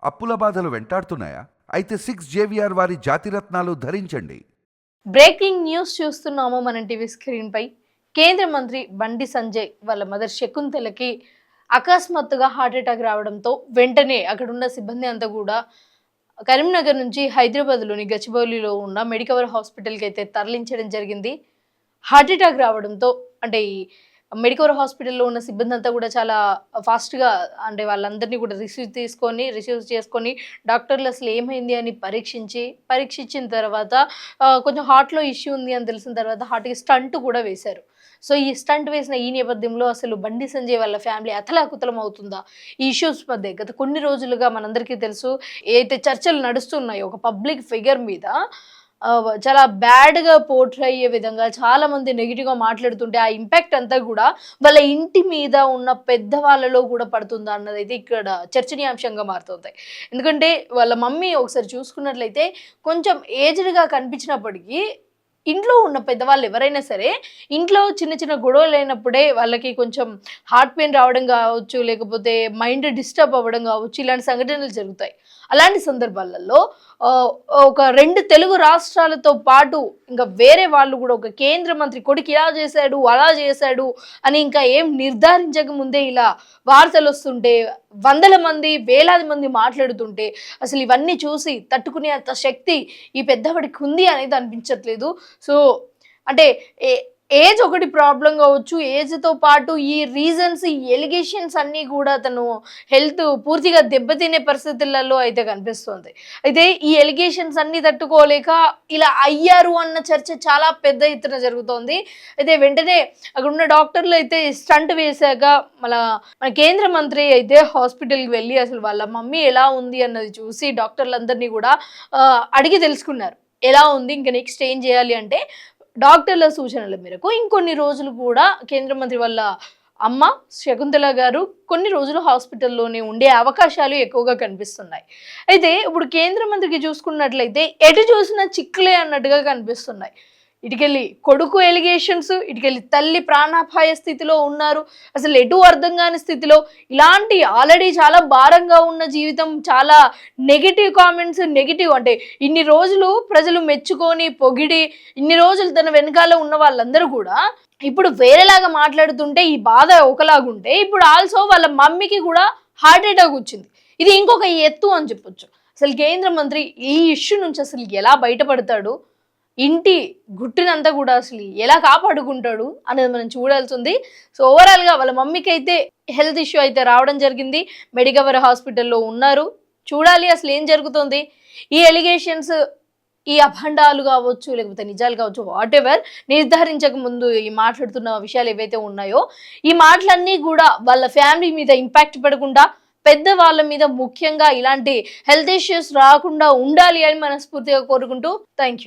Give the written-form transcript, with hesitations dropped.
అప్పుల బాధలు వెంటాడుతున్నాయా? అయితే 6 JVR వారి జాతిరత్నాలు ధరించండి. బ్రేకింగ్ న్యూస్ చూస్తున్నాము మన టీవీ స్క్రీన్ పై. కేంద్ర మంత్రి బండి సంజయ్ వాళ్ళ మదర్ శకుంతలకి అకస్మాత్తుగా హార్ట్ అటాక్ రావడంతో వెంటనే అక్కడున్న సిబ్బంది అంతా కూడా కరీంనగర్ నుంచి హైదరాబాద్లోని గచ్చిబౌలిలో ఉన్న మెడికవర్ హాస్పిటల్కి అయితే తరలించడం జరిగింది. హార్ట్ అటాక్ రావడంతో అంటే ఈ మెడికవర్ హాస్పిటల్లో ఉన్న సిబ్బంది అంతా కూడా చాలా ఫాస్ట్గా అంటే వాళ్ళందరినీ కూడా రిసీవ్ చేసుకొని డాక్టర్లు అసలు ఏమైంది అని పరీక్షించిన తర్వాత కొంచెం హార్ట్లో ఇష్యూ ఉంది అని తెలిసిన తర్వాత హార్ట్కి స్టంట్ కూడా వేశారు. సో ఈ స్టంట్ వేసిన ఈ నేపథ్యంలో అసలు బండి సంజయ్ వాళ్ళ ఫ్యామిలీ అతలాకుతలం అవుతుందా ఈ ఇష్యూస్ మధ్య? గత కొన్ని రోజులుగా మనందరికీ తెలుసు ఏదైతే చర్చలు నడుస్తున్నాయో ఒక పబ్లిక్ ఫిగర్ మీద చాలా బ్యాడ్గా పోర్ట్రే అయ్యే విధంగా చాలా మంది నెగిటివ్గా మాట్లాడుతుంటే ఆ ఇంపాక్ట్ అంతా కూడా వాళ్ళ ఇంటి మీద ఉన్న పెద్దవాళ్ళలో కూడా పడుతుందా అన్నది అయితే ఇక్కడ చర్చనీయాంశంగా మారుతుంది. ఎందుకంటే వాళ్ళ మమ్మీ ఒకసారి చూసుకున్నట్లయితే కొంచెం ఏజ్డ్గా కనిపించినప్పటికీ ఇంట్లో ఉన్న పెద్దవాళ్ళు ఎవరైనా సరే ఇంట్లో చిన్న చిన్న గొడవలు అయినప్పుడే వాళ్ళకి కొంచెం హార్ట్ పెయిన్ రావడం కావచ్చు, లేకపోతే మైండ్ డిస్టర్బ్ అవ్వడం కావచ్చు, ఇలాంటి సంఘటనలు జరుగుతాయి. అలాంటి సందర్భాలలో ఒక 2 తెలుగు రాష్ట్రాలతో పాటు ఇంకా వేరే వాళ్ళు కూడా ఒక కేంద్ర మంత్రి కొడుకు ఇలా చేశాడు అలా చేశాడు అని ఇంకా ఏం నిర్ధారించక ముందే ఇలా వార్తలు వస్తుంటే వందల మంది వేలాది మంది మాట్లాడుతుంటే అసలు ఇవన్నీ చూసి తట్టుకునే అంత శక్తి ఈ పెద్దవాడికి ఉంది అనేది అనిపించట్లేదు. సో అంటే ఏజ్ ఒకటి ప్రాబ్లం కావచ్చు, ఏజ్తో పాటు ఈ రీజన్స్ ఈ ఎలిగేషన్స్ అన్నీ కూడా తను హెల్త్ పూర్తిగా దెబ్బతినే పరిస్థితులలో అయితే కనిపిస్తుంది. అయితే ఈ ఎలిగేషన్స్ అన్నీ తట్టుకోలేక ఇలా అయ్యారు అన్న చర్చ చాలా పెద్ద ఎత్తున జరుగుతోంది. అయితే వెంటనే అక్కడ ఉన్న డాక్టర్లు అయితే స్టంట్ వేశాక మన కేంద్ర మంత్రి అయితే హాస్పిటల్కి వెళ్ళి అసలు వాళ్ళ మమ్మీ ఎలా ఉంది అన్నది చూసి డాక్టర్లందరినీ కూడా అడిగి తెలుసుకున్నారు. ఎలా ఉంది, ఇంకా నెక్స్ట్ ఏం చేయాలి అంటే డాక్టర్ల సూచనల మేరకు ఇంకొన్ని రోజులు కూడా కేంద్ర మంత్రి వాళ్ళ అమ్మ శకుంతల గారు కొన్ని రోజులు హాస్పిటల్లోనే ఉండే అవకాశాలు ఎక్కువగా కనిపిస్తున్నాయి. అయితే ఇప్పుడు కేంద్ర మంత్రికి చూసుకున్నట్లయితే ఎటు చూసినా చిక్కులే అన్నట్టుగా కనిపిస్తున్నాయి. ఇటుకెళ్ళి కొడుకు ఎలిగేషన్స్, ఇటుకెళ్ళి తల్లి ప్రాణాపాయ స్థితిలో ఉన్నారు, అసలు ఎటు అర్థం కాని స్థితిలో ఇలాంటి ఆల్రెడీ చాలా భారంగా ఉన్న జీవితం చాలా నెగిటివ్ కామెంట్స్ నెగిటివ్ అంటే ఇన్ని రోజులు ప్రజలు మెచ్చుకొని పొగిడి ఇన్ని రోజులు తన వెనకాల ఉన్న వాళ్ళందరూ కూడా ఇప్పుడు వేరేలాగా మాట్లాడుతుంటే ఈ బాధ ఒకలాగుంటే ఇప్పుడు ఆల్సో వాళ్ళ మమ్మీకి కూడా హార్ట్ అటాక్ వచ్చింది. ఇది ఇంకొక ఎత్తు అని చెప్పొచ్చు. అసలు కేంద్ర మంత్రి ఈ ఇష్యూ నుంచి అసలు ఎలా బయటపడతాడు, ఇంటి గుట్టునంతా కూడా అసలు ఎలా కాపాడుకుంటాడు అనేది మనం చూడాల్సి ఉంది. సో ఓవరాల్గా వాళ్ళ మమ్మీకి అయితే హెల్త్ ఇష్యూ అయితే రావడం జరిగింది, మెడికవర్ హాస్పిటల్లో ఉన్నారు. చూడాలి అసలు ఏం జరుగుతుంది. ఈ ఎలిగేషన్స్ ఈ అభండాలు కావచ్చు లేకపోతే నిజాలు కావచ్చు వాట్ ఎవర్ నిర్ధారించక ముందు ఈ మాట్లాడుతున్న విషయాలు ఏవైతే ఉన్నాయో ఈ మాటలన్నీ కూడా వాళ్ళ ఫ్యామిలీ మీద ఇంపాక్ట్ పడకుండా పెద్దవాళ్ళ మీద ముఖ్యంగా ఇలాంటి హెల్త్ ఇష్యూస్ రాకుండా ఉండాలి అని మనస్ఫూర్తిగా కోరుకుంటూ థ్యాంక్ యూ.